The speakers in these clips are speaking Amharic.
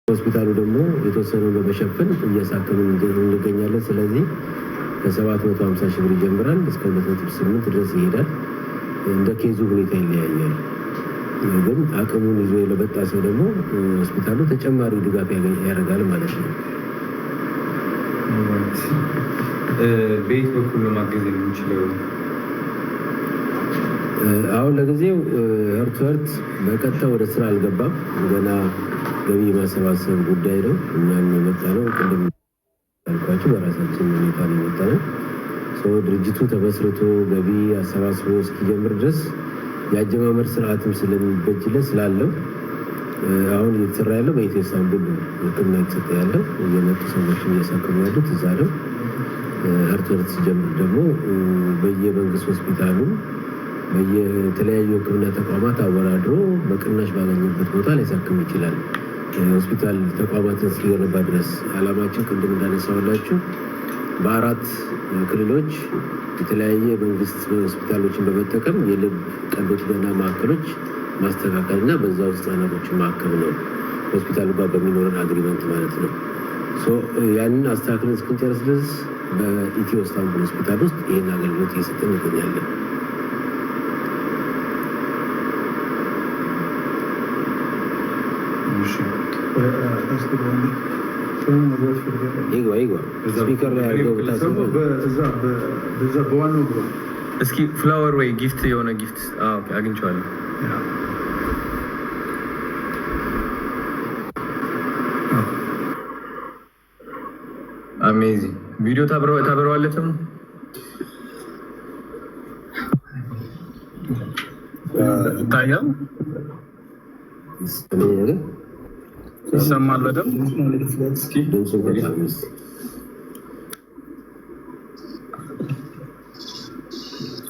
ሆስፒታሉ ደግሞ የተወሰነውን በመሸፈን እያሳከምን እንገኛለን። ስለዚህ ከ750 ሺህ ብር ይጀምራል እስከ 2.8 ድረስ ይሄዳል። እንደ ኬዙ ሁኔታ ይለያያል። ግን አቅሙን ይዞ የለበጣ ሰው ደግሞ ሆስፒታሉ ተጨማሪ ድጋፍ ያደርጋል ማለት ነው። ቤት በኩል ለማገዝ የምንችለው አሁን ለጊዜው ህርት በቀጥታ ወደ ስራ አልገባም። ገና ገቢ ማሰባሰብ ጉዳይ ነው። እኛም የመጣ ነው ቅድም ያልኳችሁ በራሳችን ሁኔታ ነው የመጣ ነው። ድርጅቱ ተመስርቶ ገቢ አሰባስቦ እስኪጀምር ድረስ የአጀማመር ስርዓትም ስለሚበጅለት ስላለው አሁን እየተሰራ ያለው በኢትዮ ኢስታንቡል ህክምና የተሰጠ ያለው እየመጡ ሰዎችን እያሳከሙ ያሉት እዛ ነው። ህርት ሲጀምር ደግሞ በየመንግስት ሆስፒታሉ በየተለያዩ ህክምና ተቋማት አወራድሮ በቅናሽ ባገኘበት ቦታ ሊያሳክም ይችላል። ሆስፒታል ተቋማትን እስኪገነባ ድረስ አላማችን ቅድም እንዳነሳሁላችሁ በአራት ክልሎች የተለያየ መንግስት ሆስፒታሎችን በመጠቀም የልብ ቀዶ ጥገና ማዕከሎች ማስተካከልና በዛ ውስጥ ህጻናቶችን ማከም ነው። ሆስፒታሉ ጋር በሚኖረን አግሪመንት ማለት ነው። ያንን አስተካክለን እስክንጨርስ ድረስ በኢትዮ ኢስታንቡል ሆስፒታል ውስጥ ይህን አገልግሎት እየሰጠን እንገኛለን። ይግባ ስፒከር ላይ ያለው በዛ በዋናው ግባ እስኪ ፍላወር ወይ ጊፍት የሆነ ጊፍት አግኝቼዋለሁ። አሜዚንግ ቪዲዮ ታብረዋለትም ታያም ይሰማል በደምብ እስኪ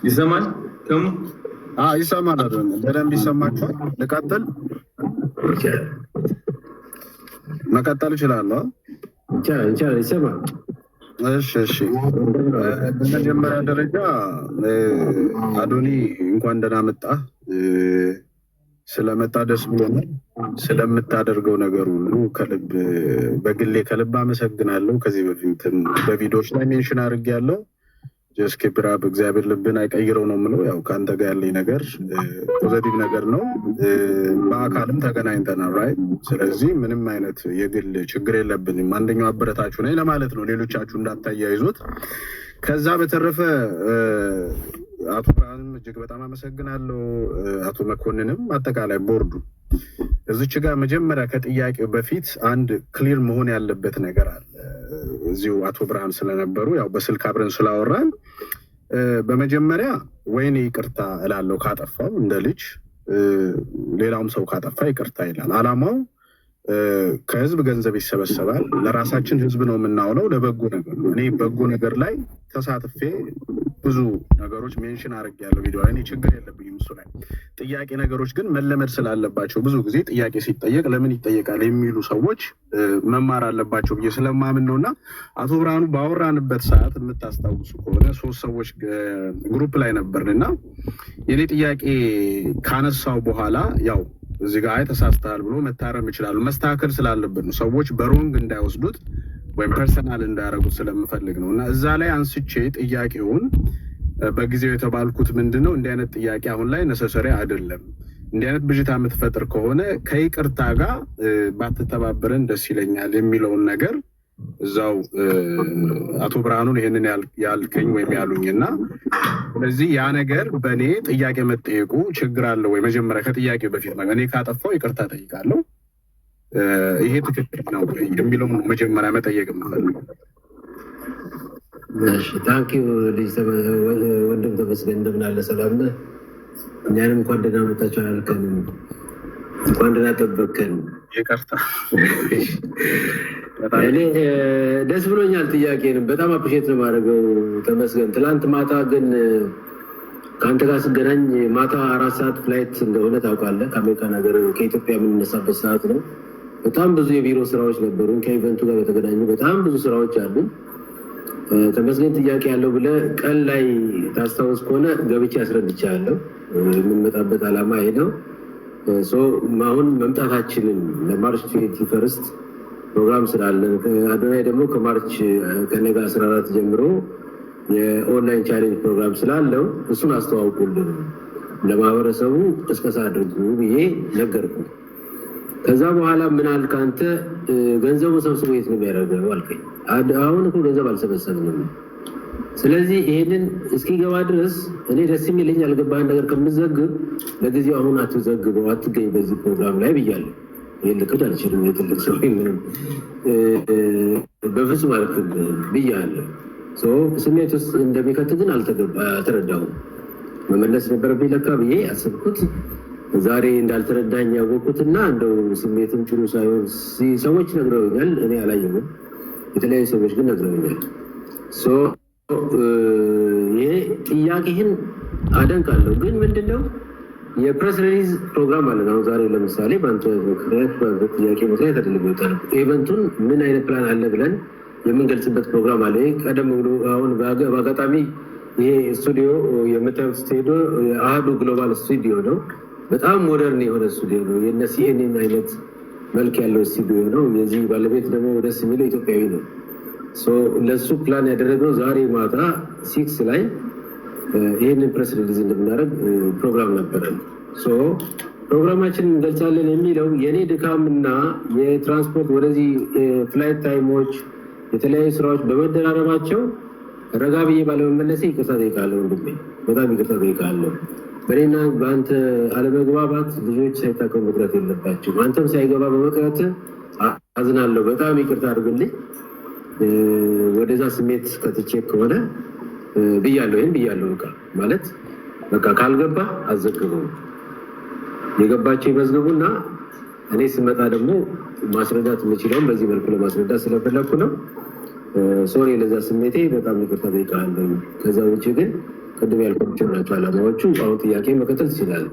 ይሰማል ተሙ ይሰማል አይደል? በደምብ ይሰማችኋል? ልቀጥል መቀጠል እችላለሁ? ይሰማል። እሺ በመጀመሪያ ደረጃ አዶኒ እንኳን ደህና መጣህ። ስለመጣ ደስ ብሎናል። ስለምታደርገው ነገር ሁሉ ከልብ በግሌ ከልብ አመሰግናለሁ። ከዚህ በፊትም በቪዲዮዎች ላይ ሜንሽን አድርጌያለሁ። ጀስት ኬፕራ በእግዚአብሔር ልብን አይቀይረው ነው የምለው። ያው ከአንተ ጋር ያለኝ ነገር ፖዘቲቭ ነገር ነው። በአካልም ተገናኝተናል ራይት። ስለዚህ ምንም አይነት የግል ችግር የለብንም። አንደኛው አበረታችሁ ነኝ ለማለት ነው፣ ሌሎቻችሁ እንዳታያይዙት። ከዛ በተረፈ አቶ ብርሃንም እጅግ በጣም አመሰግናለሁ። አቶ መኮንንም አጠቃላይ ቦርዱ እዚች ጋር መጀመሪያ ከጥያቄው በፊት አንድ ክሊር መሆን ያለበት ነገር አለ። እዚሁ አቶ ብርሃን ስለነበሩ ያው በስልክ አብረን ስላወራን በመጀመሪያ ወይኔ ይቅርታ እላለሁ ካጠፋው እንደ ልጅ፣ ሌላውም ሰው ካጠፋ ይቅርታ ይላል። አላማው ከህዝብ ገንዘብ ይሰበሰባል። ለራሳችን ህዝብ ነው የምናውለው፣ ለበጎ ነገር ነው። እኔ በጎ ነገር ላይ ተሳትፌ ብዙ ነገሮች ሜንሽን አድርጌያለሁ ቪዲዮ ላይ። እኔ ችግር የለብኝም እሱ ላይ። ጥያቄ ነገሮች ግን መለመድ ስላለባቸው ብዙ ጊዜ ጥያቄ ሲጠየቅ ለምን ይጠየቃል የሚሉ ሰዎች መማር አለባቸው ብዬ ስለማምን ነው። እና አቶ ብርሃኑ ባወራንበት ሰዓት የምታስታውሱ ከሆነ 3 ሰዎች ግሩፕ ላይ ነበርን እና የኔ ጥያቄ ካነሳው በኋላ ያው እዚህ ጋር ተሳስተሃል ብሎ መታረም ይችላሉ። መስተካከል ስላለብን ነው፣ ሰዎች በሮንግ እንዳይወስዱት ወይም ፐርሰናል እንዳያደርጉት ስለምፈልግ ነው። እና እዛ ላይ አንስቼ ጥያቄውን በጊዜው የተባልኩት ምንድነው እንዲህ አይነት ጥያቄ አሁን ላይ ነሰሰሪ አይደለም፣ እንዲህ አይነት ብዥታ የምትፈጥር ከሆነ ከይቅርታ ጋር ባትተባበረን ደስ ይለኛል የሚለውን ነገር እዛው አቶ ብርሃኑን ይሄንን ያልከኝ ወይም ያሉኝና ስለዚህ ያ ነገር በእኔ ጥያቄ መጠየቁ ችግር አለው ወይ? መጀመሪያ ከጥያቄ በፊት እኔ ካጠፋው ይቅርታ ጠይቃለሁ፣ ይሄ ትክክል ነው የሚለው መጀመሪያ መጠየቅ የምፈልገው። ታንኪዩ ወንድም ተመስገን፣ እንደምን አለ? ሰላም ነህ? እኛንም እንኳን ደህና መጣችሁ አላልከንም? እንኳን ደህና ጠበቅከን። ይቅርታ እኔ ደስ ብሎኛል። ጥያቄንም በጣም አፕሪሼት ነው ማድረገው። ተመስገን። ትላንት ማታ ግን ከአንተ ጋር ስገናኝ ማታ 4 ሰዓት ፍላይት እንደሆነ ታውቃለህ። ከአሜሪካን ሀገር ከኢትዮጵያ የምንነሳበት ሰዓት ነው። በጣም ብዙ የቢሮ ስራዎች ነበሩ። ከኢቨንቱ ጋር በተገናኙ በጣም ብዙ ስራዎች አሉ። ተመስገን ጥያቄ ያለው ብለህ ቀን ላይ ታስታውስ ከሆነ ገብቼ አስረድቻለሁ። የምንመጣበት ዓላማ ይሄ ነው። አሁን መምጣታችንን ለማርች 21 ፕሮግራም ስላለን አዶናይ ደግሞ ከማርች ከነገ 14 ጀምሮ የኦንላይን ቻሌንጅ ፕሮግራም ስላለው እሱን አስተዋውቁልን ለማህበረሰቡ እስከሳ አድርጉ ብዬ ነገርኩ። ከዛ በኋላ ምን አልክ አንተ ገንዘቡ ሰብስቦ የት ነው የሚያደርገው አልከኝ። አሁን እኮ ገንዘብ አልሰበሰብንም። ስለዚህ ይሄንን እስኪገባ ድረስ እኔ ደስ የሚለኝ ያልገባህን ነገር ከምዘግብ ለጊዜው አሁን አትዘግበው፣ አትገኝ በዚህ ፕሮግራም ላይ ብያለሁ። ይህን ልክድ አልችልም። የትልቅ ሰው ምንም በፍጹም አልክድ ብያለሁ። ስሜት ውስጥ እንደሚከት ግን አልተረዳሁም። መመለስ ነበረብኝ ለካ ብዬ አስብኩት። ዛሬ እንዳልተረዳኝ ያወቅኩትና እንደው ስሜትም ጥሩ ሳይሆን ሰዎች ነግረውኛል። እኔ አላየሁም፣ የተለያዩ ሰዎች ግን ነግረውኛል። ይሄ ጥያቄህን አደንቃለሁ። ግን ምንድነው የፕሬስ ሪሊዝ ፕሮግራም አለን። አሁን ዛሬ ለምሳሌ በአንተ ጥያቄ ምክንያት አይደለም ይወጣል። ኢቨንቱን ምን አይነት ፕላን አለ ብለን የምንገልጽበት ፕሮግራም አለ። ቀደም ብሎ አሁን በአጋጣሚ ይሄ ስቱዲዮ የምታዩት ስቱዲዮ አህዱ ግሎባል ስቱዲዮ ነው። በጣም ሞደርን የሆነ ስቱዲዮ ነው። የነ ሲኤንኤን አይነት መልክ ያለው ስቱዲዮ ነው። የዚህ ባለቤት ደግሞ ደስ የሚለው ኢትዮጵያዊ ነው። ለሱ ፕላን ያደረገው ዛሬ ማታ 6 ላይ ይህንን ፕሬስ ሪሊዝ እንደምናደርግ ፕሮግራም ነበረን። ፕሮግራማችን እንገልጻለን የሚለው የኔ ድካምና የትራንስፖርት ወደዚህ ፍላይት ታይሞች፣ የተለያዩ ስራዎች በመደራረባቸው ረጋ ብዬ ባለመመለሴ ይቅርታ ጠይቃለሁ። ወንድሜ በጣም ይቅርታ ጠይቃለሁ። በእኔና በአንተ አለመግባባት ብዙዎች ሳይታከሙ መቅረት የለባቸውም። አንተም ሳይገባ በመቅረት አዝናለሁ። በጣም ይቅርታ አድርግልኝ። ወደዛ ስሜት ከትቼ ከሆነ ብያለሁ። ይህን ብያለሁ። በቃ ማለት በቃ ካልገባ አዘግበው፣ የገባቸው ይመዝግቡና እኔ ስመጣ ደግሞ ማስረዳት የምችለውን በዚህ መልኩ ለማስረዳት ስለፈለኩ ነው። ሶሪ ለዛ ስሜቴ በጣም ይቅርታ ጠይቃለሁ። ከዛ ውጭ ግን ቅድም ያልኳቸው ናቸው ዓላማዎቹ። አሁን ጥያቄ መቀጠል ትችላለህ።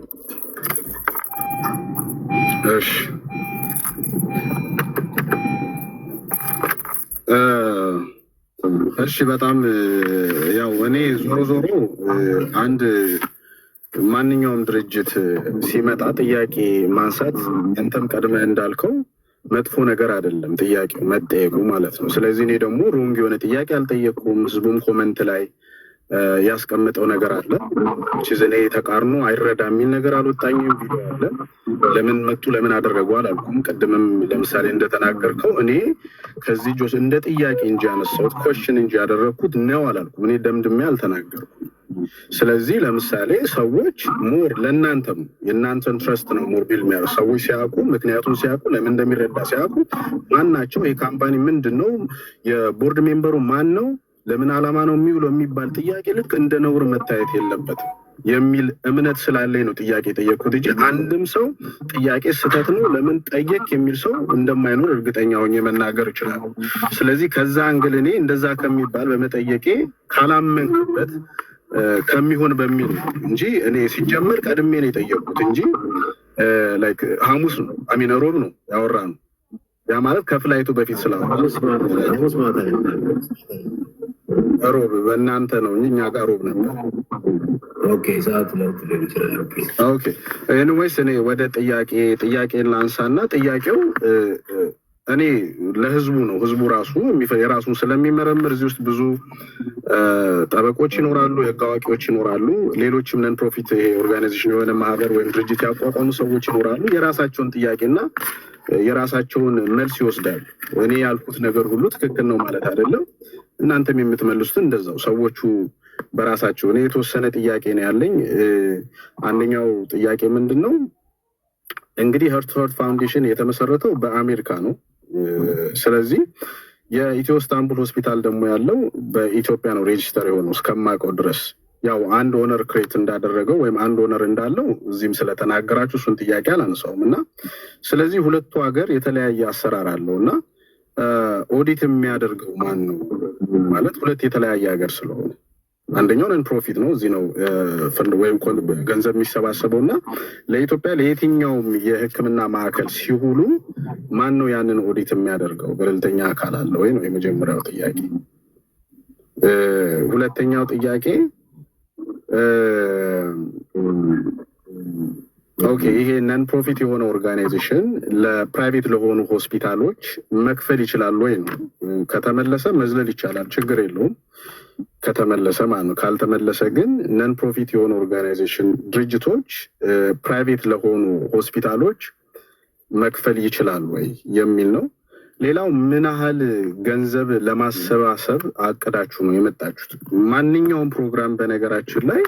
እሺ በጣም ያው እኔ ዞሮ አንድ ማንኛውም ድርጅት ሲመጣ ጥያቄ ማንሳት አንተም ቀድመህ እንዳልከው መጥፎ ነገር አይደለም፣ ጥያቄው መጠየቁ ማለት ነው። ስለዚህ እኔ ደግሞ ሮንግ የሆነ ጥያቄ አልጠየቅኩም። ህዝቡም ኮመንት ላይ ያስቀምጠው ነገር አለ። እኔ ተቃርኖ አይረዳ የሚል ነገር አልወጣኝም። ቪዲዮ አለ። ለምን መጡ ለምን አደረጉ አላልኩም። ቅድምም ለምሳሌ እንደተናገርከው እኔ ከዚህ ጆስ እንደ ጥያቄ እንጂ ያነሳሁት ኮሽን እንጂ ያደረግኩት ነው አላልኩም። እኔ ደምድሜ አልተናገርኩም። ስለዚህ ለምሳሌ ሰዎች ሞር ለእናንተም የእናንተን ትረስት ነው ሞር ቢል የሚያደርጉ ሰዎች ሲያውቁ፣ ምክንያቱም ሲያውቁ ለምን እንደሚረዳ ሲያውቁ፣ ማን ናቸው ይህ ካምፓኒ ምንድን ነው የቦርድ ሜምበሩ ማን ነው ለምን ዓላማ ነው የሚውለው የሚባል ጥያቄ ልክ እንደ ነውር መታየት የለበትም የሚል እምነት ስላለኝ ነው ጥያቄ ጠየቅኩት እንጂ አንድም ሰው ጥያቄ ስህተት ነው ለምን ጠየቅ የሚል ሰው እንደማይኖር እርግጠኛ ሆኜ መናገር እችላለሁ። ስለዚህ ከዛ አንግል እኔ እንደዛ ከሚባል በመጠየቄ ካላመንክበት ከሚሆን በሚል እንጂ እኔ ሲጀመር ቀድሜ ነው የጠየቅኩት እንጂ ላይክ ሐሙስ ነው አሚን ሮብ ነው ያወራ ነው። ያ ማለት ከፍላይቱ በፊት ሮብ በእናንተ ነው እንጂ እኛ ጋር ሮብ ነበር። ኦኬ ሰዓት ነው ይችላል። ኦኬ ኤኒዌይስ እኔ ወደ ጥያቄን ላንሳና ጥያቄው እኔ ለህዝቡ ነው። ህዝቡ ራሱ የራሱን ስለሚመረምር እዚህ ውስጥ ብዙ ጠበቆች ይኖራሉ፣ የህግ አዋቂዎች ይኖራሉ፣ ሌሎችም ነን ፕሮፊት ይሄ ኦርጋናይዜሽን የሆነ ማህበር ወይም ድርጅት ያቋቋሙ ሰዎች ይኖራሉ። የራሳቸውን ጥያቄና የራሳቸውን መልስ ይወስዳሉ። እኔ ያልኩት ነገር ሁሉ ትክክል ነው ማለት አይደለም። እናንተም የምትመልሱት እንደዛው ሰዎቹ በራሳቸው። እኔ የተወሰነ ጥያቄ ነው ያለኝ። አንደኛው ጥያቄ ምንድን ነው እንግዲህ ሀርት ቱ ሀርት ፋውንዴሽን የተመሰረተው በአሜሪካ ነው። ስለዚህ የኢትዮ ኢስታንቡል ሆስፒታል ደግሞ ያለው በኢትዮጵያ ነው ሬጅስተር የሆነው እስከማውቀው ድረስ። ያው አንድ ኦነር ክሬት እንዳደረገው ወይም አንድ ኦነር እንዳለው እዚህም ስለተናገራችሁ እሱን ጥያቄ አላነሳውም እና ስለዚህ ሁለቱ ሀገር የተለያየ አሰራር አለው እና ኦዲት የሚያደርገው ማን ነው ማለት ሁለት የተለያየ ሀገር ስለሆነ አንደኛው ነን ፕሮፊት ነው እዚህ ነው ወይም ገንዘብ የሚሰባሰበው እና ለኢትዮጵያ ለየትኛውም የሕክምና ማዕከል ሲውሉ ማን ነው ያንን ኦዲት የሚያደርገው? ገለልተኛ አካል አለ ወይ ነው የመጀመሪያው ጥያቄ። ሁለተኛው ጥያቄ ኦኬ ይሄ ነን ፕሮፊት የሆነ ኦርጋናይዜሽን ለፕራይቬት ለሆኑ ሆስፒታሎች መክፈል ይችላል ወይ ነው? ከተመለሰ መዝለል ይቻላል፣ ችግር የለውም ከተመለሰ ማለት ነው። ካልተመለሰ ግን ነን ፕሮፊት የሆነ ኦርጋናይዜሽን ድርጅቶች ፕራይቬት ለሆኑ ሆስፒታሎች መክፈል ይችላል ወይ የሚል ነው። ሌላው ምን ያህል ገንዘብ ለማሰባሰብ አቅዳችሁ ነው የመጣችሁት? ማንኛውም ፕሮግራም በነገራችን ላይ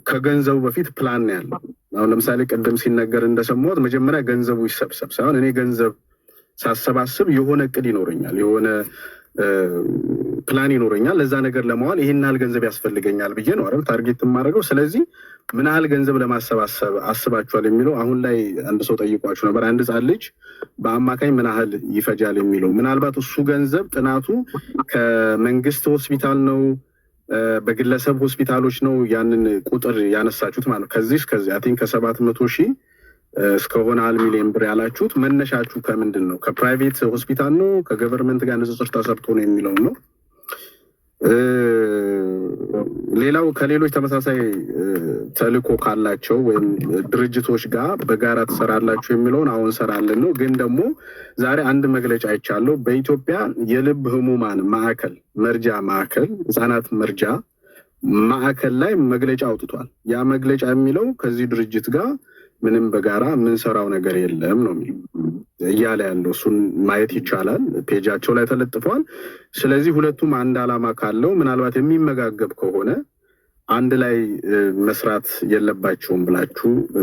ከገንዘቡ በፊት ፕላን ያለው። አሁን ለምሳሌ ቅድም ሲነገር እንደሰማሁት መጀመሪያ ገንዘቡ ይሰብሰብ ሳይሆን እኔ ገንዘብ ሳሰባስብ የሆነ እቅድ ይኖረኛል፣ የሆነ ፕላን ይኖረኛል። ለዛ ነገር ለማዋል ይሄን ያህል ገንዘብ ያስፈልገኛል ብዬ ነው አይደል ታርጌት የማደርገው። ስለዚህ ምን ያህል ገንዘብ ለማሰባሰብ አስባችኋል የሚለው አሁን ላይ አንድ ሰው ጠይቋችሁ ነበር። አንድ ህጻን ልጅ በአማካኝ ምን ያህል ይፈጃል የሚለው ምናልባት እሱ ገንዘብ ጥናቱ ከመንግስት ሆስፒታል ነው በግለሰብ ሆስፒታሎች ነው ያንን ቁጥር ያነሳችሁት ማለት ነው። ከዚህ እስከዚህ አይ ቲንክ ከ700,000 እስከሆነ 1 ሚሊዮን ብር ያላችሁት መነሻችሁ ከምንድን ነው? ከፕራይቬት ሆስፒታል ነው ከገቨርንመንት ጋር ንጽጽር ተሰርቶ ነው የሚለው ነው። ሌላው ከሌሎች ተመሳሳይ ተልእኮ ካላቸው ወይም ድርጅቶች ጋር በጋራ ትሰራላችሁ የሚለውን አሁን ሰራለን ነው። ግን ደግሞ ዛሬ አንድ መግለጫ አይቻለሁ። በኢትዮጵያ የልብ ህሙማን ማዕከል መርጃ ማዕከል ህጻናት መርጃ ማዕከል ላይ መግለጫ አውጥቷል። ያ መግለጫ የሚለው ከዚህ ድርጅት ጋር ምንም በጋራ የምንሰራው ነገር የለም ነው እያለ ያለው። እሱን ማየት ይቻላል፣ ፔጃቸው ላይ ተለጥፏል። ስለዚህ ሁለቱም አንድ ዓላማ ካለው ምናልባት የሚመጋገብ ከሆነ አንድ ላይ መስራት የለባቸውም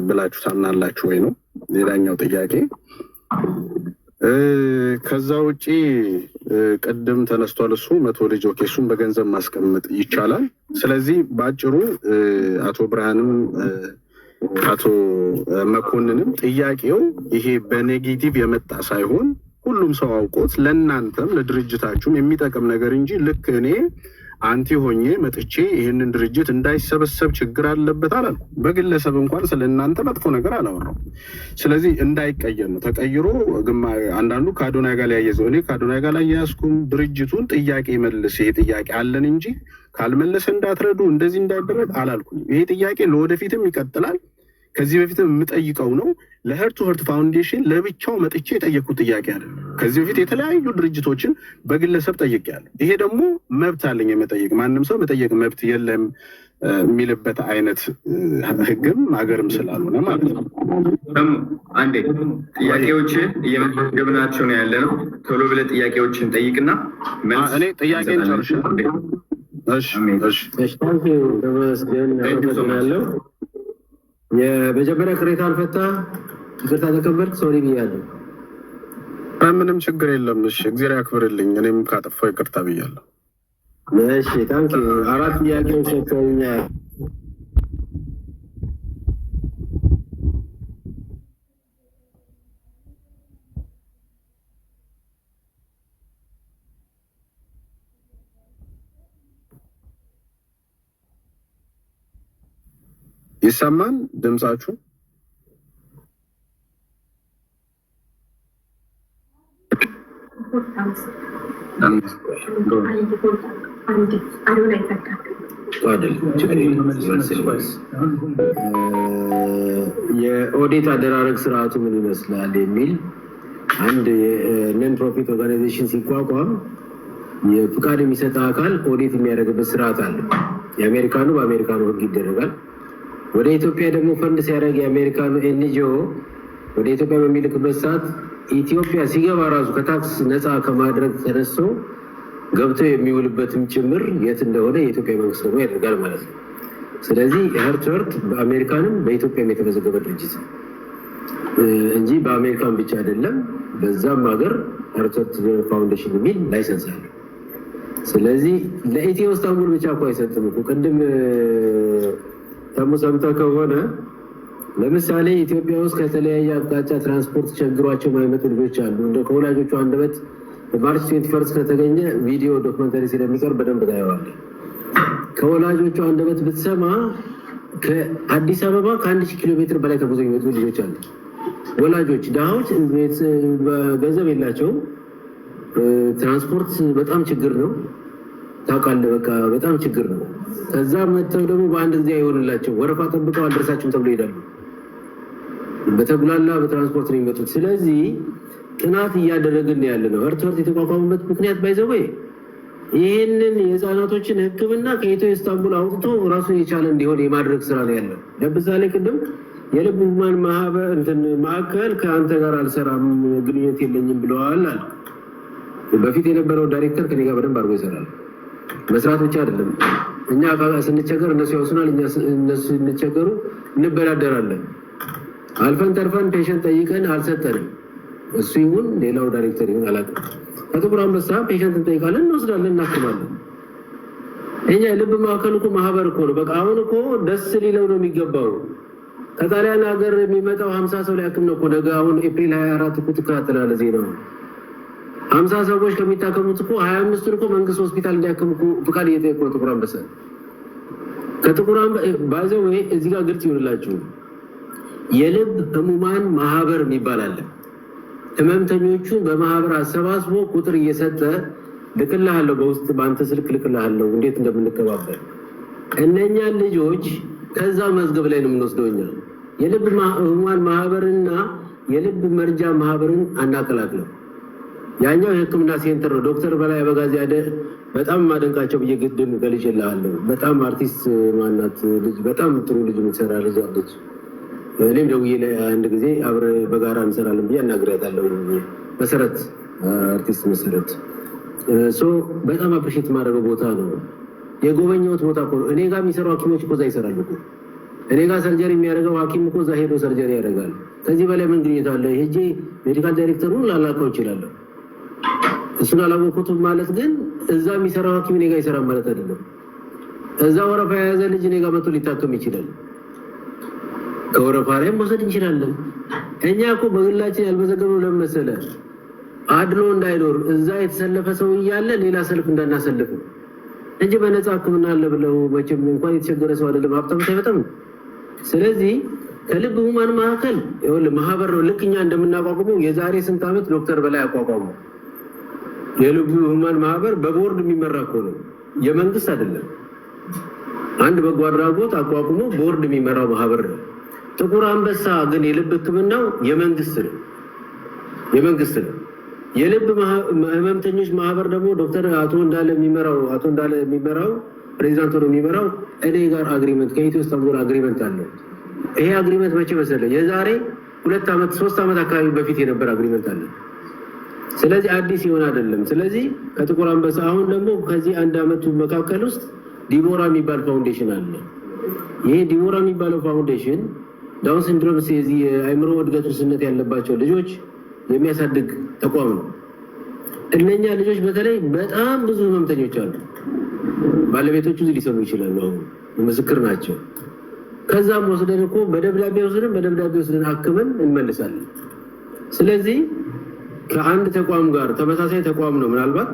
ብላችሁ ታምናላችሁ ወይ ነው ሌላኛው ጥያቄ። ከዛ ውጪ ቅድም ተነስቷል እሱ 100 ልጅ ኦኬ፣ እሱን በገንዘብ ማስቀመጥ ይቻላል። ስለዚህ በአጭሩ አቶ ብርሃንም አቶ መኮንንም ጥያቄው ይሄ በኔጌቲቭ የመጣ ሳይሆን ሁሉም ሰው አውቆት ለእናንተም ለድርጅታችሁም የሚጠቅም ነገር እንጂ ልክ እኔ አንቲ ሆኜ መጥቼ ይህንን ድርጅት እንዳይሰበሰብ ችግር አለበት አላልኩ። በግለሰብ እንኳን ስለ እናንተ መጥፎ ነገር አላወራው። ስለዚህ እንዳይቀየር ነው። ተቀይሮ አንዳንዱ ከአዶናይ ጋር ሊያያዘው፣ እኔ ከአዶናይ ጋር ላያያዝኩም። ድርጅቱን ጥያቄ መልስ፣ ይሄ ጥያቄ አለን እንጂ ካልመለሰ እንዳትረዱ እንደዚህ እንዳይደረግ አላልኩም። ይሄ ጥያቄ ለወደፊትም ይቀጥላል። ከዚህ በፊትም የምጠይቀው ነው። ለሄርት ቱ ሄርት ፋውንዴሽን ለብቻው መጥቼ የጠየቅኩት ጥያቄ አለ። ከዚህ በፊት የተለያዩ ድርጅቶችን በግለሰብ ጠይቄያለሁ። ይሄ ደግሞ መብት አለኝ የመጠየቅ፣ ማንም ሰው መጠየቅ መብት የለም የሚልበት አይነት ህግም ሀገርም ስላልሆነ ማለት ነው። አንዴ ጥያቄዎችን እየመገብናቸው ነው ያለ ነው። ቶሎ ብለህ ጥያቄዎችን ጠይቅና እኔ ጥያቄን ጨርሻለሁ። ተመስገን የመጀመሪያ ቅሬታ አልፈታ ይቅርታ ተቀበልክ ሶሪ ብያለሁ። ምንም ችግር የለም። እሺ እግዚአብሔር ያክብርልኝ። እኔም ካጠፋው ይቅርታ ብያለሁ። እሺ ታንኪ 4 ጥያቄዎች ሰጥተውኛል። ይሰማል ድምጻችሁ? የኦዲት አደራረግ ስርዓቱ ምን ይመስላል የሚል አንድ ነን ፕሮፊት ኦርጋናይዜሽን ሲቋቋም የፍቃድ የሚሰጥ አካል ኦዲት የሚያደርግበት ስርዓት አለ። የአሜሪካኑ በአሜሪካኑ ህግ ይደረጋል። ወደ ኢትዮጵያ ደግሞ ፈንድ ሲያደርግ የአሜሪካኑ ኤንጂኦ ወደ ኢትዮጵያ በሚልክበት ሰዓት ኢትዮጵያ ሲገባ ራሱ ከታክስ ነፃ ከማድረግ ተነስቶ ገብቶ የሚውልበትም ጭምር የት እንደሆነ የኢትዮጵያ መንግስት ደግሞ ያደርጋል ማለት ነው። ስለዚህ ሄርት ቱ ሄርት በአሜሪካንም በኢትዮጵያም የተመዘገበ ድርጅት እንጂ በአሜሪካን ብቻ አይደለም። በዛም ሀገር ሄርት ቱ ሄርት ፋውንዴሽን የሚል ላይሰንስ አለ። ስለዚህ ለኢትዮ ኢስታንቡል ብቻ እኮ አይሰጥም እኮ ቅድም ሰምተህ ከሆነ ለምሳሌ ኢትዮጵያ ውስጥ ከተለያየ አቅጣጫ ትራንስፖርት ቸግሯቸው ማይመጡ ልጆች አሉ። እንደ ከወላጆቹ አንደበት ማርች 21 ከተገኘ ቪዲዮ ዶክመንተሪ ስለሚቀርብ በደንብ ታየዋለህ። ከወላጆቹ አንደበት ብትሰማ ከአዲስ አበባ ከ1000 ኪሎ ሜትር በላይ ተጉዘው የሚመጡ ልጆች አሉ። ወላጆች ድሃዎች ገንዘብ የላቸውም። ትራንስፖርት በጣም ችግር ነው ታውቃለህ። በቃ በጣም ችግር ነው። ከዛ መጥተው ደግሞ በአንድ ጊዜ አይሆንላቸው ወረፋ ጠብቀው አልደረሳችሁም ተብሎ ይሄዳሉ። በተጉላላ በትራንስፖርት ነው የሚመጡት። ስለዚህ ጥናት እያደረግን ያለ ነው። ህርትወርት የተቋቋመበት ምክንያት ባይዘው ይህንን የህፃናቶችን ሕክምና ከኢትዮ ኢስታንቡል አውጥቶ ራሱን የቻለ እንዲሆን የማድረግ ስራ ነው ያለው። ለምሳሌ ቅድም የልብ ህሙማን ማዕከል ከአንተ ጋር አልሰራም ግንኙነት የለኝም ብለዋል አለ። በፊት የነበረው ዳይሬክተር ከኔ ጋር በደንብ አድርጎ ይሰራል። መስራት ብቻ አይደለም፣ እኛ ስንቸገር እነሱ ያውሱናል፣ እነሱ ስንቸገሩ እንበዳደራለን። አልፈን ተርፈን ፔሸንት ጠይቀን አልሰጠንም። እሱ ይሁን ሌላው ዳይሬክተር ይሁን አላውቅም። ከጥቁር አንበሳ ፔሸንት እንጠይቃለን፣ እንወስዳለን፣ እናክማለን። እኛ የልብ ማዕከል እኮ ማህበር እኮ ነው። በቃ አሁን እኮ ደስ ሊለው ነው የሚገባው። ከጣሊያን ሀገር የሚመጣው 50 ሰው ሊያክም ነው እኮ ነገ። አሁን ኤፕሪል 24 እኮ ትከታተላለህ ዜናው። 50 ሰዎች ከሚታከሙት እኮ 25ቱን እኮ መንግስት ሆስፒታል እንዲያክም እኮ ፍቃድ እየጠየቁ ነው ጥቁር አንበሳ። ከጥቁር አንበሳ ባይዘው እዚህ ጋር ግልጽ ይሆንላችሁ፣ የልብ ህሙማን ማህበር የሚባል አለ። ህመምተኞቹን በማህበር አሰባስቦ ቁጥር እየሰጠ ልክልሃለሁ፣ በውስጥ በአንተ ስልክ ልክልሃለሁ እንዴት እንደምንከባበር። እነኛን ልጆች ከዛ መዝገብ ላይ ነው የምንወስደው እኛ። የልብ ህሙማን ማህበርና የልብ መርጃ ማህበርን አናቀላቅለው። ያኛው የህክምና ሴንተር ነው። ዶክተር በላይ አበጋዝ ያደ በጣም ማደንቃቸው ብዬ ግድም ገልጬልሃለሁ። በጣም አርቲስት ማናት ልጅ፣ በጣም ጥሩ ልጅ የምትሰራ ልጅ አለች። እኔም ደውዬ አንድ ጊዜ አብረ በጋራ እንሰራለን ብዬ አናግሬያታለሁ። መሰረት አርቲስት መሰረት በጣም አፕሪሼት ማድረገው ቦታ ነው። የጎበኘሁት ቦታ እኮ ነው። እኔ ጋር የሚሰሩ ሐኪሞች እኮ እዛ ይሰራሉ እኮ። እኔ ጋር ሰርጀሪ የሚያደርገው ሐኪም እኮ እዛ ሄዶ ሰርጀሪ ያደርጋል። ከዚህ በላይ ምን ግንኙነት አለ? ሄጄ ሜዲካል ዳይሬክተሩን ላላውቀው እችላለሁ። እሱን አላወቅሁትም ማለት ግን እዛ የሚሰራው ሐኪም እኔ ጋር ይሰራል ማለት አይደለም። እዛ ወረፋ የያዘ ልጅ እኔ ጋር መጥቶ ሊታከም ይችላል። ከወረፋ ላይ መውሰድ እንችላለን። እኛ እኮ በግላችን ያልመዘገብነው ለምን መሰለህ? አድሎ እንዳይኖር እዛ የተሰለፈ ሰው እያለ ሌላ ሰልፍ እንዳናሰልፍ እንጂ በነፃ ሕክምና አለ ብለው መቼም እንኳን የተቸገረ ሰው አይደለም ሀብታም ሳይበጣም። ስለዚህ ከልብ ህሙማን ማዕከል ይኸውልህ ማህበር ነው። ልክ እኛ እንደምናቋቁመው የዛሬ ስንት ዓመት ዶክተር በላይ አቋቋሙ። የልብ ህሙማን ማህበር በቦርድ የሚመራ እኮ ነው፣ የመንግስት አይደለም። አንድ በጎ አድራጎት አቋቁሞ ቦርድ የሚመራው ማህበር ነው። ጥቁር አንበሳ ግን የልብ ህክምናው የመንግስት ነው፣ የመንግስት ነው። የልብ ህመምተኞች ማህበር ደግሞ ዶክተር አቶ እንዳለ የሚመራው ፕሬዚዳንት ሆኖ የሚመራው እኔ ጋር አግሪመንት ከኢትዮ ኢስታንቡል አግሪመንት አለ። ይሄ አግሪመንት መቼ መሰለህ? የዛሬ 2 ዓመት 3 ዓመት አካባቢ በፊት የነበረ አግሪመንት አለ። ስለዚህ አዲስ ይሆን አይደለም። ስለዚህ ከጥቁር አንበሳ አሁን ደግሞ ከዚህ 1 ዓመቱ መካከል ውስጥ ዲቦራ የሚባል ፋውንዴሽን አለ። ይሄ ዲቦራ የሚባለው ፋውንዴሽን ዳውን ሲንድሮም የዚህ የአእምሮ እድገት ውስንነት ያለባቸው ልጆች የሚያሳድግ ተቋም ነው። እነኛ ልጆች በተለይ በጣም ብዙ ህመምተኞች አሉ። ባለቤቶቹ እዚህ ሊሰሙ ይችላሉ፣ አሁን ምስክር ናቸው። ከዛም ወስደን እኮ በደብዳቤ ወስደን አክመን እንመልሳለን። ስለዚህ ከአንድ ተቋም ጋር ተመሳሳይ ተቋም ነው። ምናልባት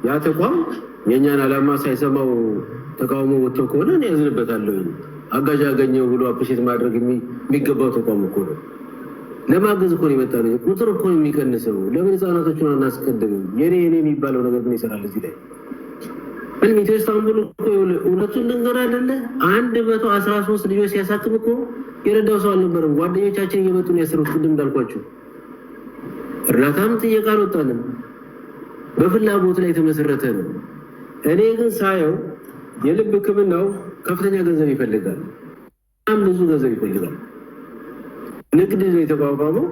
ያ ተቋም የእኛን ዓላማ ሳይሰማው ተቃውሞ ወጥቶ ከሆነ እኔ ያዝንበታለሁ። አጋዥ ያገኘው ብሎ አፕሪሼት ማድረግ የሚገባው ተቋም እኮ ነው። ለማገዝ እኮ ነው የመጣነው። ቁጥር እኮ ነው የሚቀንሰው። ለምን ህፃናቶቹን አናስቀድምም? የኔ የሚባለው ነገር ምን ይሰራል እዚህ ላይ? ምንም ኢትዮ ኢስታንቡል እኮ እውነቱን ልንገር አይደለ 113 ልጆች ሲያሳክም እኮ የረዳው ሰው አልነበረም። ጓደኞቻችን እየመጡ ነው ያሰሩት። ቅድም እንዳልኳቸው እርዳታም ጥየቃ አልወጣንም። በፍላጎት ላይ የተመሰረተ ነው። እኔ ግን ሳየው የልብ ህክምናው ከፍተኛ ገንዘብ ይፈልጋል፣ በጣም ብዙ ገንዘብ ይፈልጋል። ንግድ ነው የተቋቋመው።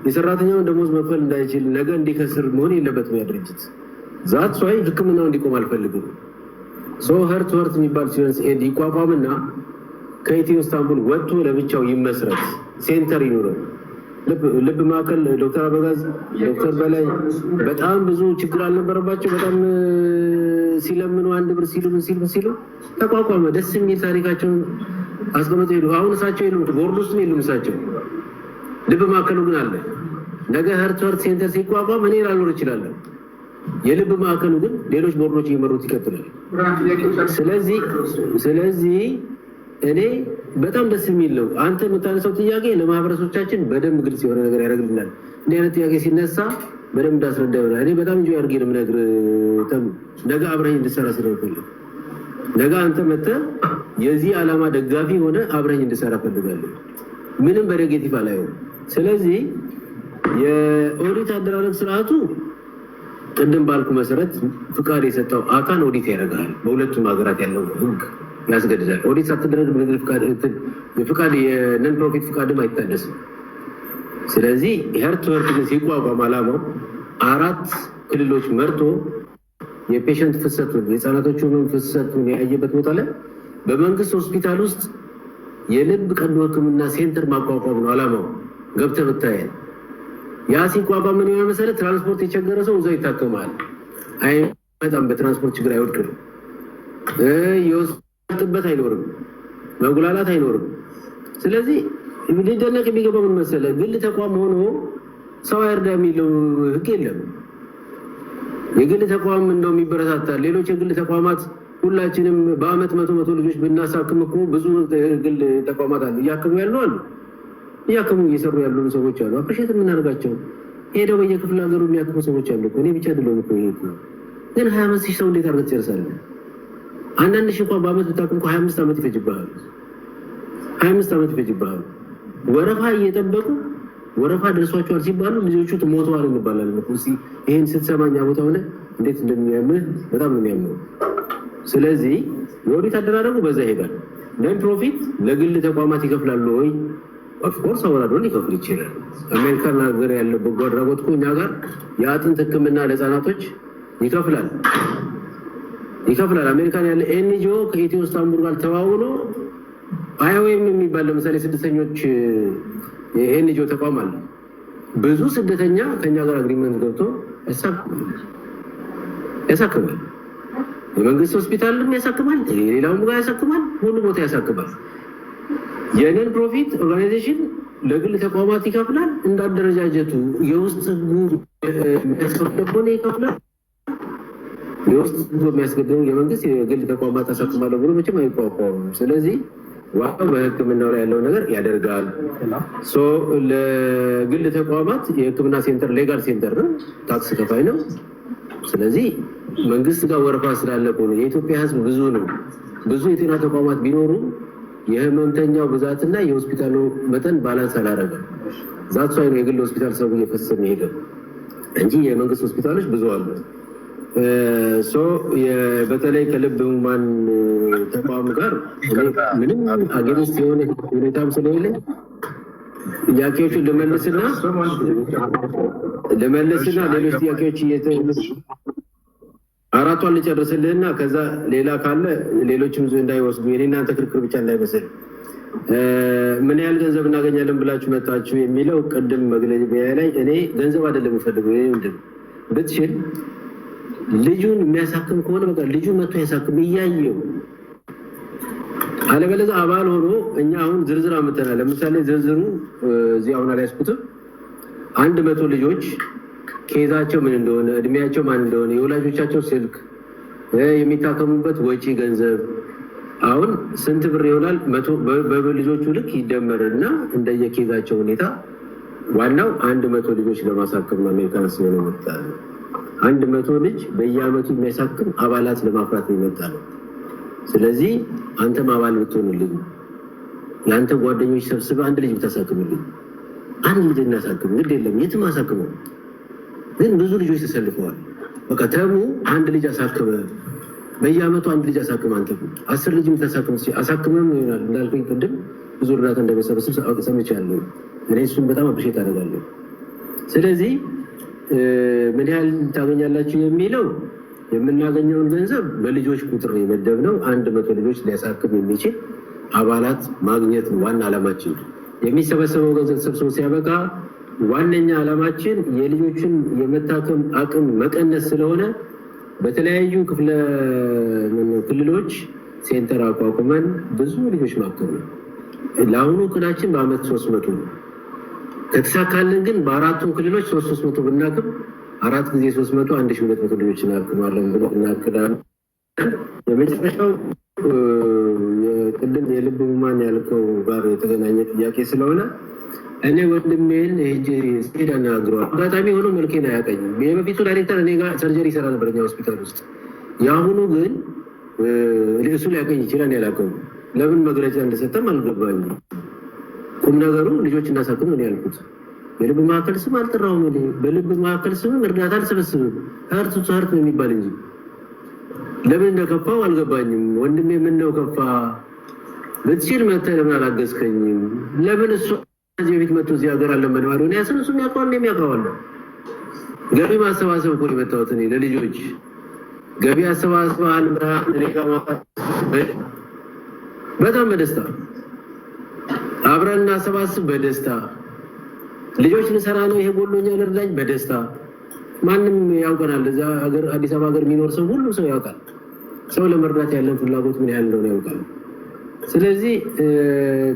የሰራተኛውን ደሞዝ መክፈል እንዳይችል ነገ እንዲከስር መሆን የለበትም ያ ድርጅት። ዛት ሷይ ህክምናው እንዲቆም አልፈልግም። ህርትወርት የሚባል ሲሆን ኤድ ይቋቋምና ከኢትዮ ኢስታንቡል ወጥቶ ለብቻው ይመስረት፣ ሴንተር ይኑረው። ልብ ማዕከል ዶክተር አበጋዝ ዶክተር በላይ በጣም ብዙ ችግር አልነበረባቸው። በጣም ሲለምኑ 1 ብር ሲሉ ተቋቋመ። ደስ የሚል ታሪካቸውን አስቀምጦ ሄዱ። አሁን እሳቸው የሉም፣ ቦርድ ውስጥ የሉም እሳቸው። ልብ ማዕከሉ ግን አለ። ነገ ህርትወርት ሴንተር ሲቋቋም እኔ ላልኖር እችላለሁ። የልብ ማዕከሉ ግን ሌሎች ቦርዶች እየመሩት ይቀጥላል። ስለዚህ እኔ በጣም ደስ የሚል ነው። አንተ የምታነሳው ጥያቄ ለማህበረሰቦቻችን በደንብ ግልጽ የሆነ ነገር ያደርግልናል። እንዲህ አይነት ጥያቄ ሲነሳ በደንብ እንዳስረዳ ይሆናል። እኔ በጣም እንጂ አድርጌ ነው የምነግርህ። ነገ አብረኝ እንድሰራ ስለምፈልግ ነገ አንተ መጥተህ የዚህ ዓላማ ደጋፊ ሆነ አብረኝ እንድሰራ ፈልጋለሁ። ምንም በኔጌቲቭ አላየው። ስለዚህ የኦዲት አደራረግ ስርዓቱ ቅድም ባልኩ መሰረት ፍቃድ የሰጠው አካል ኦዲት ያደርጋል። በሁለቱም ሀገራት ያለው ህግ ያስገድዳል። ኦዲት ሳትደረግ የፍቃድ የነን ፕሮፊት ፍቃድም አይታደስም። ስለዚህ ሄርት ወርክ ግን ሲቋቋም አላማው 4 ክልሎች መርጦ የፔሸንት ፍሰቱን የህፃናቶቹን ፍሰቱን ያየበት ቦታ ላይ በመንግስት ሆስፒታል ውስጥ የልብ ቀዶ ህክምና ሴንተር ማቋቋም ነው አላማው። ገብተህ ብታያል ያ ሲቋቋም ምን የሆነ መሰረት ትራንስፖርት የቸገረ ሰው እዛው ይታከማል። አይመጣም፣ በትራንስፖርት ችግር አይወድቅም። የወስጥበት አይኖርም፣ መጉላላት አይኖርም። ስለዚህ ሊደነቅ የሚገባው ምን መሰለህ፣ ግል ተቋም ሆኖ ሰው አይርዳ የሚለው ህግ የለም። የግል ተቋም እንደው የሚበረታታል። ሌሎች የግል ተቋማት ሁላችንም በአመት 100 ልጆች ብናሳክም እኮ ብዙ ግል ተቋማት አሉ፣ እያከሙ ያሉ አሉ፣ እያከሙ እየሰሩ ያሉ ሰዎች አሉ። አፕሪሼት የምናደርጋቸው ሄደው በየክፍለ ሀገሩ የሚያክሙ ሰዎች አሉ። እኔ ብቻ አይደለም እኮ ይሄ ግን 25,000 ሰው እንዴት አድርገህ ትጨርሳለህ? አንዳንድ ሺህ እንኳን በአመት ብታክም እኮ 25 ዓመት ይፈጅብሃል። 25 ዓመት ይፈጅብሃል። ወረፋ እየጠበቁ ወረፋ ደርሷቸዋል ሲባሉ ልጆቹ ሞተዋል እንባላለን እኮ። ይሄን ስትሰማኛ ቦታ ሆነ እንዴት እንደሚያምህ በጣም ነው የሚያምነው። ስለዚህ የኦዲት አደራረጉ በዛ ይሄዳል። ነን ፕሮፊት ለግል ተቋማት ይከፍላሉ ወይ? ኦፍኮርስ አወራዶ ሊከፍል ይችላል። አሜሪካን ሀገር ያለው በጎ አድራጎት እኮ እኛ ጋር የአጥንት ህክምና ለህፃናቶች ይከፍላል። አሜሪካን ያለ ኤንጂኦ ከኢትዮ ኢስታንቡል ጋር ተዋውሎ አይኦኤም የሚባል ለምሳሌ ስደተኞች የኤንጂኦ ተቋም አለ። ብዙ ስደተኛ ከኛ ጋር አግሪመንት ገብቶ ያሳክማል። የመንግስት ሆስፒታልም ያሳክማል፣ ሌላውም ጋር ያሳክማል፣ ሁሉ ቦታ ያሳክማል። የነን ፕሮፊት ኦርጋናይዜሽን ለግል ተቋማት ይከፍላል። እንዳደረጃጀቱ የውስጥ የሚያስከፍለው ይከፍላል። የውስጥ የሚያስገድደው የመንግስት የግል ተቋማት ያሳክማል ብሎ መቼም አይቋቋምም። ስለዚህ ዋናው በህክምናው ላይ ያለው ነገር ያደርጋል። ለግል ተቋማት የህክምና ሴንተር ሌጋል ሴንተር ነው፣ ታክስ ከፋይ ነው። ስለዚህ መንግስት ጋር ወረፋ ስላለ ነው። የኢትዮጵያ ህዝብ ብዙ ነው። ብዙ የጤና ተቋማት ቢኖሩ የህመምተኛው ብዛትና የሆስፒታሉ መጠን ባላንስ አላደረገም። ዛት ሳይሆን የግል ሆስፒታል ሰው እየፈሰሰ ሄደ እንጂ የመንግስት ሆስፒታሎች ብዙ አሉ። በተለይ ከልብ ህሙማን ተቋም ጋር ምንም አገሪስት የሆነ ሁኔታም ስለሌለ ጥያቄዎቹን ልመልስና ሌሎች ጥያቄዎች አራቷን ልጨርስልህና ከዛ ሌላ ካለ ሌሎችም እንዳይወስዱ የኔናንተ ክርክር ብቻ እንዳይመስል። ምን ያህል ገንዘብ እናገኛለን ብላችሁ መጣችሁ የሚለው ቅድም መግለጫ ላይ እኔ ገንዘብ አይደለም የምፈልገው። ምንድን ብትችል ልጁን የሚያሳክም ከሆነ በቃ ልጁ መጥቶ ያሳክም እያየው፣ አለበለዚያ አባል ሆኖ እኛ አሁን ዝርዝር አመተናል። ለምሳሌ ዝርዝሩ እዚህ አሁን አልያዝኩትም። 100 ልጆች ኬዛቸው ምን እንደሆነ፣ እድሜያቸው ማን እንደሆነ፣ የወላጆቻቸው ስልክ፣ የሚታከሙበት ወጪ ገንዘብ አሁን ስንት ብር ይሆናል በልጆቹ ልክ ይደመርና እንደየኬዛቸው ሁኔታ ዋናው 100 ልጆች ለማሳከም ነው። አሜሪካን ስለሆነ መጣ 100 ልጅ በየአመቱ የሚያሳክም አባላት ለማፍራት ይመጣ ነው። ስለዚህ አንተም አባል ብትሆንልኝ የአንተ ጓደኞች ሰብስበህ አንድ ልጅ ብታሳክምልኝ፣ አንድ ልጅ እናሳክም፣ ግድ የለም የትም አሳክመው። ግን ብዙ ልጆች ተሰልፈዋል። በቃ ተሙ አንድ ልጅ አሳክመ፣ በየአመቱ አንድ ልጅ አሳክመ፣ አንተ 10 ልጅ የምታሳክም አሳክመም ይሆናል። እንዳልኩኝ ቅድም ብዙ እርዳታ እንደመሰበስብ ሰምቻለሁ። እኔ እሱን በጣም አፕሪሼት አደርጋለሁ። ስለዚህ ምን ያህል ታገኛላችሁ የሚለው የምናገኘውን ገንዘብ በልጆች ቁጥር የመደብነው 100 ልጆች ሊያሳክም የሚችል አባላት ማግኘት ዋና ዓላማችን። የሚሰበሰበው ገንዘብ ተሰብስቦ ሲያበቃ ዋነኛ ዓላማችን የልጆችን የመታከም አቅም መቀነስ ስለሆነ በተለያዩ ክልሎች ሴንተር አቋቁመን ብዙ ልጆች ማከም ነው። ለአሁኑ እቅዳችን በአመት 300 ነው። ከተሳካልን ግን በአራቱም ክልሎች 300 ብናክም 4 ጊዜ 300 1200 ልጆች እናክማለን ብሎ እናክዳለን። የመጨረሻው ቅድም የልብ ህሙማን ያልከው ጋር የተገናኘ ጥያቄ ስለሆነ እኔ ወንድሜን ሄድ አናግረዋል። አጋጣሚ ሆኖ መልኬን አያውቀኝም። የበፊቱ ዳይሬክተር እኔ ጋር ሰርጀሪ ይሰራ ነበር እኛ ሆስፒታል ውስጥ። የአሁኑ ግን እሱ ሊያውቀኝ ይችላል፣ ያላውቀው ለምን መግለጫ እንደሰጠም አልገባኝም። ቁም ነገሩ ልጆች እናሳክም ነው ያልኩት። የልብ ማዕከል ስም አልጠራሁም። በልብ ማዕከል ስም እርዳታ አልሰበስብም። ሀርት ቱ ሀርት ነው የሚባል እንጂ ለምን እንደከፋው አልገባኝም። ወንድሜ ምን ነው ከፋ ብትችል መተህ ለምን አላገዝከኝም? ለምን እሱ እዚህ ቤት መጥቶ እዚህ ሀገር አለመን ማለት ነው ያሰነሱ የሚያውቀው እንደሚያውቀዋል። ገቢ ማሰባሰብ እኮ የመጣሁት እኔ ለልጆች ገቢ አሰባስበሃል ብርሃን እኔ ጋር በጣም በደስታ አብረን እናሰባስብ በደስታ ልጆች ልሰራ ነው ይሄ ጎሎኛል እርዳኝ በደስታ ማንም ያውቀናል። እዛ ሀገር አዲስ አበባ ሀገር የሚኖር ሰው ሁሉ ሰው ያውቃል። ሰው ለመርዳት ያለን ፍላጎት ምን ያህል እንደሆነ ያውቃል። ስለዚህ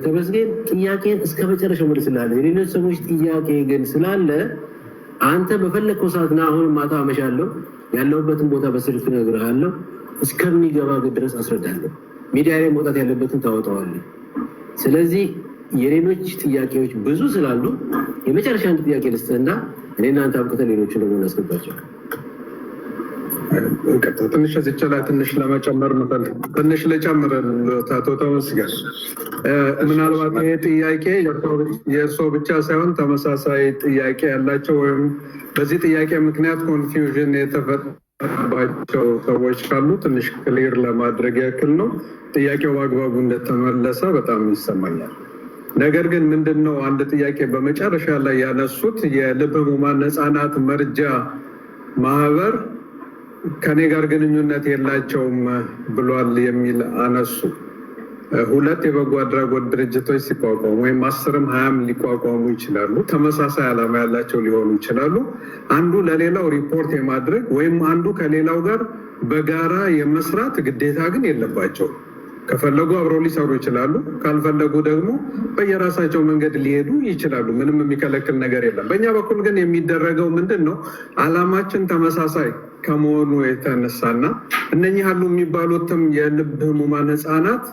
ተመስገን ጥያቄን እስከ መጨረሻው መልስልሃለሁ። የሌሎች ሰዎች ጥያቄ ግን ስላለ አንተ በፈለግከው ሰዓትና አሁን ማታ አመሻለሁ ያለሁበትን ቦታ በስልክ እነግርሃለሁ። እስከሚገባ ድረስ አስረዳለሁ። ሚዲያ ላይ መውጣት ያለበትን ታወጣዋለህ። ስለዚህ የሌሎች ጥያቄዎች ብዙ ስላሉ የመጨረሻ አንድ ጥያቄ ልስጥህና እኔና አንተ አብቅተን ሌሎችን ደግሞ እናስገባቸው። ትንሽ እዚህ ትንሽ ለመጨመር ትንሽ ልጨምር። አቶ ተመስገን ምናልባት ይሄ ጥያቄ የእርስዎ ብቻ ሳይሆን ተመሳሳይ ጥያቄ ያላቸው ወይም በዚህ ጥያቄ ምክንያት ኮንፊውዥን የተፈጠረባቸው ሰዎች ካሉ ትንሽ ክሊር ለማድረግ ያክል ነው። ጥያቄው በአግባቡ እንደተመለሰ በጣም ይሰማኛል። ነገር ግን ምንድነው አንድ ጥያቄ በመጨረሻ ላይ ያነሱት የልብ ህሙማን ህፃናት መርጃ ማህበር ከኔ ጋር ግንኙነት የላቸውም ብሏል የሚል አነሱ። ሁለት የበጎ አድራጎት ድርጅቶች ሲቋቋሙ ወይም 10ም 20ም ሊቋቋሙ ይችላሉ። ተመሳሳይ ዓላማ ያላቸው ሊሆኑ ይችላሉ። አንዱ ለሌላው ሪፖርት የማድረግ ወይም አንዱ ከሌላው ጋር በጋራ የመስራት ግዴታ ግን የለባቸው። ከፈለጉ አብረው ሊሰሩ ይችላሉ። ካልፈለጉ ደግሞ በየራሳቸው መንገድ ሊሄዱ ይችላሉ። ምንም የሚከለክል ነገር የለም። በእኛ በኩል ግን የሚደረገው ምንድን ነው? ዓላማችን ተመሳሳይ ከመሆኑ የተነሳና እነኚህ ያሉ የሚባሉትም የልብ ህሙማን ህፃናት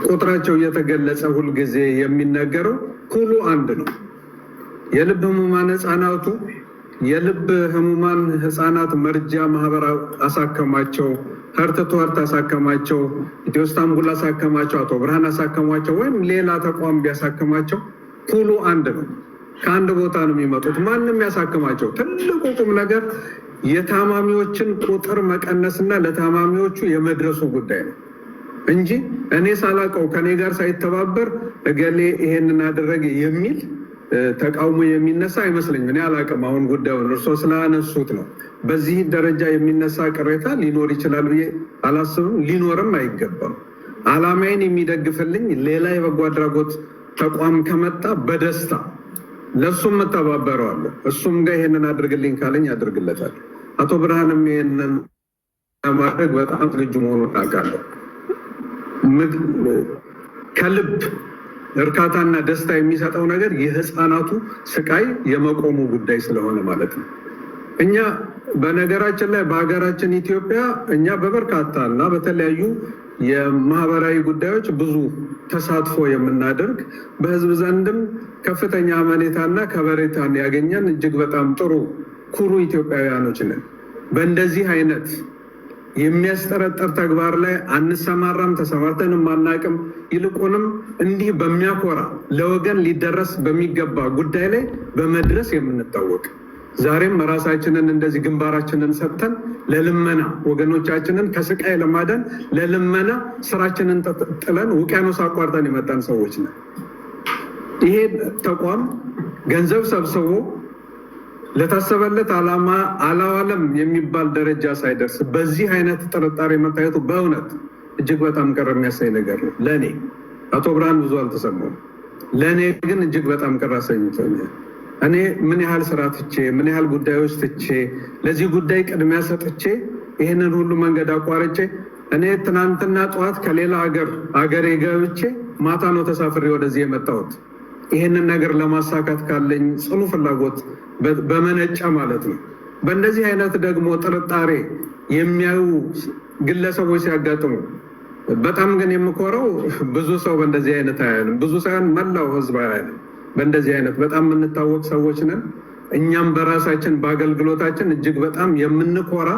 ቁጥራቸው እየተገለጸ ሁልጊዜ የሚነገረው ሁሉ አንድ ነው። የልብ ህሙማን ህፃናቱ የልብ ህሙማን ህፃናት መርጃ ማህበር አሳከማቸው፣ ሀርት ቱ ሀርት አሳከማቸው፣ ኢትዮ ኢስታንቡል አሳከማቸው፣ አቶ ብርሃን አሳከማቸው ወይም ሌላ ተቋም ቢያሳክማቸው ሁሉ አንድ ነው። ከአንድ ቦታ ነው የሚመጡት። ማንም ያሳክማቸው። ትልቁ ቁም ነገር የታማሚዎችን ቁጥር መቀነስና ለታማሚዎቹ የመድረሱ ጉዳይ ነው እንጂ እኔ ሳላቀው ከኔ ጋር ሳይተባበር እገሌ ይሄንን አደረገ የሚል ተቃውሞ የሚነሳ አይመስለኝም። እኔ አላቅም። አሁን ጉዳዩን እርሶ ስላነሱት ነው። በዚህ ደረጃ የሚነሳ ቅሬታ ሊኖር ይችላል ብዬ አላስብም። ሊኖርም አይገባም። ዓላማዬን የሚደግፍልኝ ሌላ የበጎ አድራጎት ተቋም ከመጣ በደስታ ለእሱም እተባበረዋለሁ። እሱም ጋር ይሄንን አድርግልኝ ካለኝ አድርግለታል። አቶ ብርሃንም ይሄንን ለማድረግ በጣም ዝግጁ መሆኑን አውቃለሁ። ከልብ እርካታና ደስታ የሚሰጠው ነገር የህፃናቱ ስቃይ የመቆሙ ጉዳይ ስለሆነ ማለት ነው። እኛ በነገራችን ላይ በሀገራችን ኢትዮጵያ እኛ በበርካታ እና በተለያዩ የማህበራዊ ጉዳዮች ብዙ ተሳትፎ የምናደርግ በህዝብ ዘንድም ከፍተኛ አመኔታና ከበሬታን ያገኘን እጅግ በጣም ጥሩ ኩሩ ኢትዮጵያውያኖች ነን። በእንደዚህ አይነት የሚያስጠረጥር ተግባር ላይ አንሰማራም፣ ተሰማርተንም አናውቅም። ይልቁንም እንዲህ በሚያኮራ ለወገን ሊደረስ በሚገባ ጉዳይ ላይ በመድረስ የምንታወቅ ዛሬም ራሳችንን እንደዚህ ግንባራችንን ሰጥተን ለልመና ወገኖቻችንን ከስቃይ ለማዳን ለልመና ስራችንን ጥለን ውቅያኖስ አቋርጠን የመጣን ሰዎች ነን። ይሄ ተቋም ገንዘብ ሰብስቦ ለታሰበለት ዓላማ አላዋለም የሚባል ደረጃ ሳይደርስ በዚህ አይነት ጥርጣሬ መታየቱ በእውነት እጅግ በጣም ቅር የሚያሳይ ነገር ነው። ለእኔ አቶ ብርሃን ብዙ አልተሰማም። ለእኔ ግን እጅግ በጣም ቅር አሰኝቶኛል። እኔ ምን ያህል ስራ ትቼ ምን ያህል ጉዳዮች ትቼ ለዚህ ጉዳይ ቅድሚያ ሰጥቼ ይህንን ሁሉ መንገድ አቋርጬ እኔ ትናንትና ጠዋት ከሌላ ሀገሬ ገብቼ ማታ ነው ተሳፍሬ ወደዚህ የመጣሁት። ይህንን ነገር ለማሳካት ካለኝ ጽኑ ፍላጎት በመነጫ ማለት ነው። በእንደዚህ አይነት ደግሞ ጥርጣሬ የሚያዩ ግለሰቦች ሲያጋጥሙ በጣም ግን የምኮረው ብዙ ሰው በእንደዚህ አይነት አያንም፣ ብዙ ሳይሆን መላው ህዝብ አያንም። በእንደዚህ አይነት በጣም የምንታወቅ ሰዎች ነን። እኛም በራሳችን በአገልግሎታችን እጅግ በጣም የምንኮራ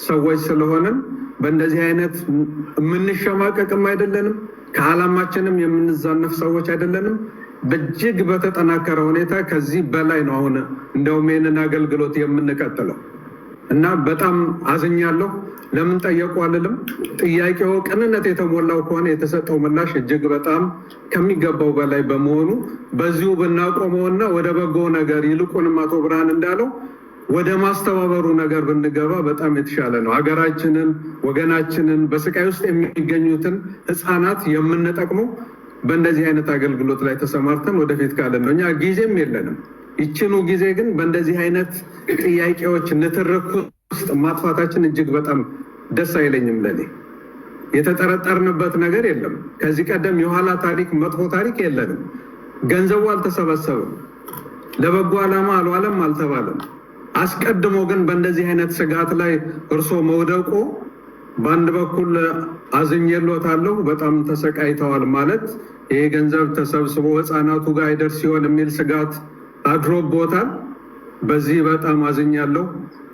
ሰዎች ስለሆነን በእንደዚህ አይነት የምንሸማቀቅም አይደለንም። ከዓላማችንም የምንዛነፍ ሰዎች አይደለንም። በእጅግ በተጠናከረ ሁኔታ ከዚህ በላይ ነው አሁን እንደውም ይህንን አገልግሎት የምንቀጥለው እና በጣም አዝኛለሁ። ለምን ጠየቁ አልልም። ጥያቄው ቅንነት የተሞላው ከሆነ የተሰጠው ምላሽ እጅግ በጣም ከሚገባው በላይ በመሆኑ በዚሁ ብናቆመውና ወደ በጎ ነገር ይልቁንም አቶ ብርሃን እንዳለው ወደ ማስተባበሩ ነገር ብንገባ በጣም የተሻለ ነው። ሀገራችንን፣ ወገናችንን፣ በስቃይ ውስጥ የሚገኙትን ህፃናት የምንጠቅመው በእንደዚህ አይነት አገልግሎት ላይ ተሰማርተን ወደፊት ካለን ነው። እኛ ጊዜም የለንም። ይችኑ ጊዜ ግን በእንደዚህ አይነት ጥያቄዎች ንትርክ ውስጥ ማጥፋታችን እጅግ በጣም ደስ አይለኝም። ለኔ የተጠረጠርንበት ነገር የለም። ከዚህ ቀደም የኋላ ታሪክ፣ መጥፎ ታሪክ የለንም። ገንዘቡ አልተሰበሰበም፣ ለበጎ ዓላማ አልዋለም አልተባለም። አስቀድሞ ግን በእንደዚህ አይነት ስጋት ላይ እርሶ መውደቁ በአንድ በኩል አዝኜሎታለሁ፣ በጣም ተሰቃይተዋል ማለት ይሄ ገንዘብ ተሰብስቦ ህፃናቱ ጋር አይደርስ ሲሆን የሚል ስጋት አድሮቦታል። በዚህ በጣም አዝኛለሁ።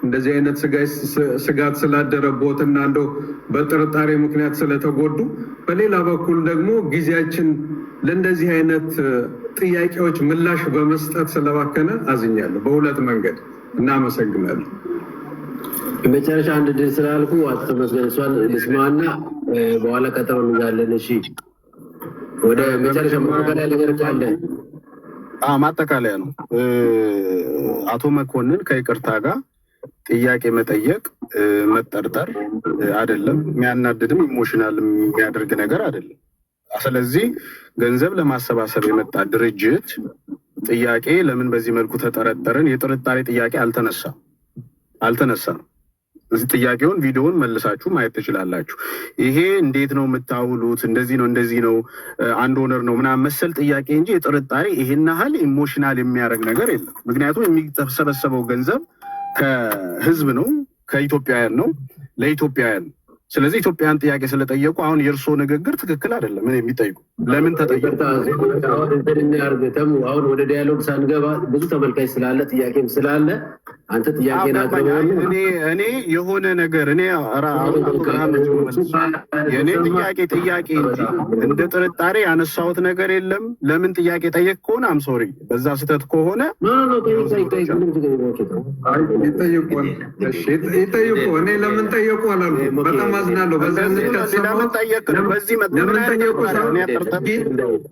እንደዚህ አይነት ስጋት ስላደረቦት እና እንደው በጥርጣሬ ምክንያት ስለተጎዱ፣ በሌላ በኩል ደግሞ ጊዜያችን ለእንደዚህ አይነት ጥያቄዎች ምላሽ በመስጠት ስለባከነ አዝኛለሁ። በሁለት መንገድ እናመሰግናለን። መጨረሻ አንድ ድል ስላልኩ አቶ ተመስገን እሷን ልስማና በኋላ ቀጠሮ እንይዛለን። እሺ ወደ መጨረሻ ማጠቃለያ ነገር ካለ ማጠቃለያ ነው። አቶ መኮንን ከይቅርታ ጋር ጥያቄ መጠየቅ መጠርጠር አይደለም፣ የሚያናድድም ኢሞሽናል የሚያደርግ ነገር አይደለም። ስለዚህ ገንዘብ ለማሰባሰብ የመጣ ድርጅት ጥያቄ ለምን በዚህ መልኩ ተጠረጠርን? የጥርጣሬ ጥያቄ አልተነሳም። እዚህ ጥያቄውን ቪዲዮውን መልሳችሁ ማየት ትችላላችሁ። ይሄ እንዴት ነው የምታውሉት? እንደዚህ ነው አንድ ኦነር ነው ምናምን መሰል ጥያቄ እንጂ የጥርጣሬ ይሄን ያህል ኢሞሽናል የሚያደርግ ነገር የለም። ምክንያቱም የሚሰበሰበው ገንዘብ ከህዝብ ነው፣ ከኢትዮጵያውያን ነው፣ ለኢትዮጵያውያን። ስለዚህ ኢትዮጵያን ጥያቄ ስለጠየቁ አሁን የእርስዎ ንግግር ትክክል አይደለም። ምን የሚጠይቁ ለምን ተጠየቁ? አሁን ወደ ዲያሎግ ሳንገባ ብዙ ተመልካች ስላለ ጥያቄም ስላለ አንተ ጥያቄ እኔ የሆነ ነገር የእኔ ጥያቄ እንጂ እንደ ጥርጣሬ ያነሳሁት ነገር የለም። ለምን ጥያቄ ጠየቅ ከሆነ አምሶሪ በዛ ስህተት ከሆነ ይጠይቁ። እኔ ለምን ጠየቁ አላልኩም። በጣም አዝናለሁ።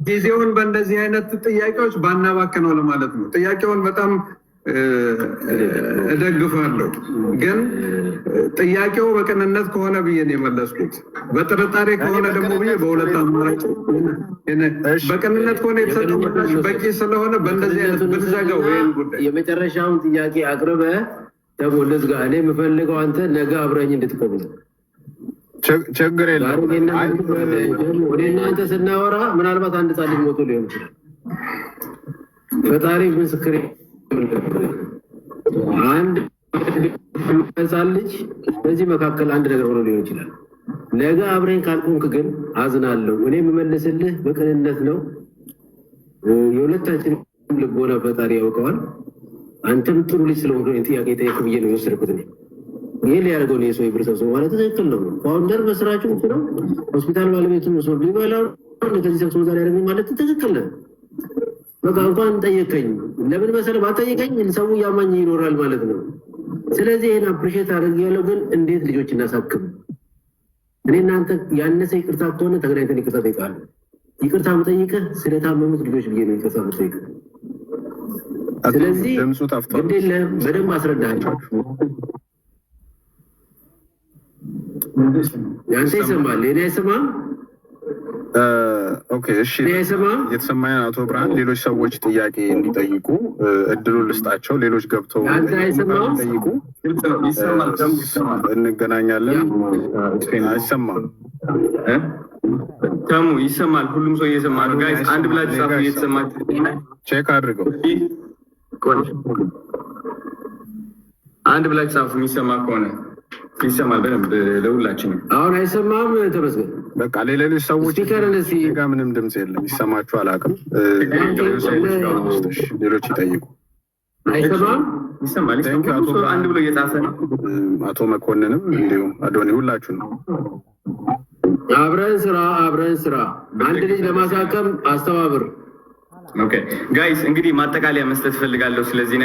ጊዜውን በእንደዚህ አይነት ጥያቄዎች ባናባክነው ለማለት ነው። ጥያቄውን በጣም እደግፋለሁ፣ ግን ጥያቄው በቅንነት ከሆነ ብዬ ነው የመለስኩት። በጥርጣሬ ከሆነ ደግሞ ብዬ በሁለት አማራጭ። በቅንነት ከሆነ የተሰጠው ምላሽ በቂ ስለሆነ በእንደዚህ አይነት ብንዘጋው ይህን ጉዳይ የመጨረሻውን ጥያቄ አቅርበ ደግሞ ልዝጋ። እኔ የምፈልገው አንተ ነገ አብረኝ እንድትቆም ነው። ችግር የለም። ወደ እናንተ ስናወራ ምናልባት አንድ ጻል ሞቶ ሊሆን ይችላል። ፈጣሪ ምስክሬ፣ አንድ ህፃን ልጅ በዚህ መካከል አንድ ነገር ሆኖ ሊሆን ይችላል። ነገ አብረኝ ካልቆምክ ግን አዝናለሁ። እኔ የምመልስልህ በቅንነት ነው። የሁለታችን ልቦና ፈጣሪ ያውቀዋል። አንተም ጥሩ ልጅ ስለሆነ ጥያቄ ጠየቅ ብዬ ነው የወሰድኩት። ይህ ሊያደርገው ነው የሰው ህብረተሰብ ሰው ማለት ትክክል ነው። ፋውንደር በስራቸው ነው። ሆስፒታል ባለቤቱ ሰው ሊበላው ከዚህ ሰው ዛሬ ያደረገኝ ማለት ትክክል ነው። በቃ እንኳን ጠየቀኝ። ለምን መሰለህ ባጠየቀኝ ሰው ያማኝ ይኖራል ማለት ነው። ስለዚህ ይሄን አፕሪሼት አድርጌያለሁ። ግን እንዴት ልጆች እናሳክም? እኔ እናንተ ያነሰ ይቅርታ ከሆነ ተገናኝተን ይቅርታ ጠይቃለሁ። ይቅርታ የምጠይቅህ ስለታመሙት ልጆች ብዬ ነው ይቅርታ የምጠይቅህ። ስለዚህ ግዴለህም፣ በደንብ አስረዳሃቸው። ያንተ ይሰማል፣ እኔ አይሰማም። ኦኬ እሺ፣ የተሰማኝ አቶ ብርሃን ሌሎች ሰዎች ጥያቄ እንዲጠይቁ እድሉን ልስጣቸው። ሌሎች ገብተው ጠይቁ። እንገናኛለን። አይሰማም? ተሙ ይሰማል? ሁሉም ሰው እየሰማ ነው? ጋይስ አንድ ብላችሁ ጻፉ። እየተሰማችሁ ቼክ አድርገው። አንድ ብላችሁ ጻፉ የሚሰማ ከሆነ። ይሰማል በደንብ ለሁላችንም። አሁን አይሰማም? ተመስገን። በቃ ሌሎች ሰዎች ጋር ምንም ድምፅ የለም። ይሰማችሁ አላውቅም። ሌሎች ይጠይቁ። አይሰማም? ይሰማል። አንድ ብሎ እየጻፈ ነው። አቶ መኮንንም እንዲሁም አዶኒ ሁላችሁ ነው። አብረን ስራ አንድ ልጅ ለማሳከም አስተባብር። ኦኬ ጋይስ እንግዲህ ማጠቃለያ መስጠት ፈልጋለሁ ስለዚህ